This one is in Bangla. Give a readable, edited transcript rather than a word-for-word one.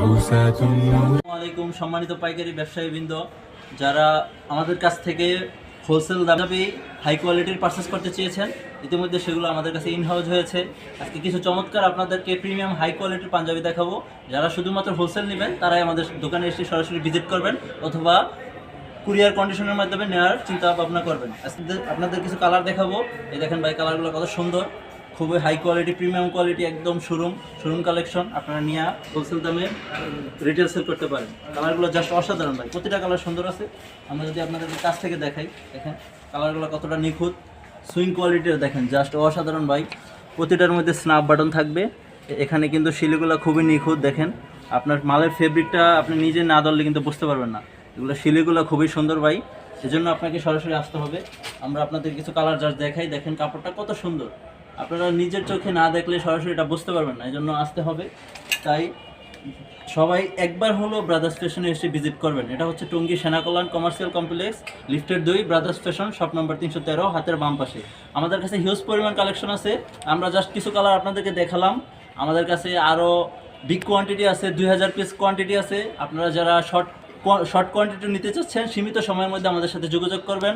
আসসালামাইকুম সম্মানিত পাইকারি ব্যবসায়ীবৃন্দ, যারা আমাদের কাছ থেকে হোলসেল দামে হাই কোয়ালিটির পারচেস করতে চেয়েছেন, ইতিমধ্যে সেগুলো আমাদের কাছে ইনহাউস হয়েছে। আজকে কিছু চমৎকার আপনাদেরকে প্রিমিয়াম হাই কোয়ালিটির পাঞ্জাবি দেখাবো। যারা শুধুমাত্র হোলসেল নেবেন তারাই আমাদের দোকানে এসে সরাসরি ভিজিট করবেন অথবা কুরিয়ার কন্ডিশনের মাধ্যমে নেওয়ার চিন্তা ভাবনা করবেন। আজকে আপনাদের কিছু কালার দেখাবো। এই দেখেন ভাই, কালারগুলো কত সুন্দর, খুবই হাই কোয়ালিটি, প্রিমিয়াম কোয়ালিটি, একদম শোরুম কালেকশন। আপনারা নিয়ে হোলসেল দামে রিটেল সেল করতে পারেন। কালারগুলো জাস্ট অসাধারণ ভাই, প্রতিটা কালার সুন্দর আছে। আমরা যদি আপনাদেরকে কাছ থেকে দেখাই, দেখেন কালারগুলো কতটা নিখুঁত, সুইং কোয়ালিটির দেখেন, জাস্ট অসাধারণ ভাই। প্রতিটার মধ্যে স্ন্যাপ বাটন থাকবে। এখানে কিন্তু শিলিগুলো খুবই নিখুঁত। দেখেন আপনার মালের ফেব্রিকটা আপনি নিজে না ধরলে কিন্তু বুঝতে পারবেন না। এগুলো শিলিগুলো খুবই সুন্দর ভাই, সেজন্য আপনাকে সরাসরি আসতে হবে। আমরা আপনাদের কিছু কালার জাস্ট দেখাই, দেখেন কাপড়টা কত সুন্দর। আপনারা নিজের চোখে না দেখলে সরাসরি এটা বুঝতে পারবেন না, এই জন্য আসতে হবে। তাই সবাই একবার হলো ব্রাদার্স ফ্যাশনে এসে ভিজিট করবেন। এটা হচ্ছে টঙ্গী সেনাকল্যাণ কমার্শিয়াল কমপ্লেক্স, লিফটের 2, ব্রাদার্স ফ্যাশন, শপ নম্বর 313, হাতের বাম পাশে। আমাদের কাছে হিউজ পরিমাণ কালেকশন আছে। আমরা জাস্ট কিছু কালার আপনাদেরকে দেখালাম। আমাদের কাছে আরও বিগ কোয়ান্টিটি আছে, 2000 পিস কোয়ান্টিটি আছে। আপনারা যারা শর্ট কোয়ান্টিটি নিতে চাচ্ছেন, সীমিত সময়ের মধ্যে আমাদের সাথে যোগাযোগ করবেন।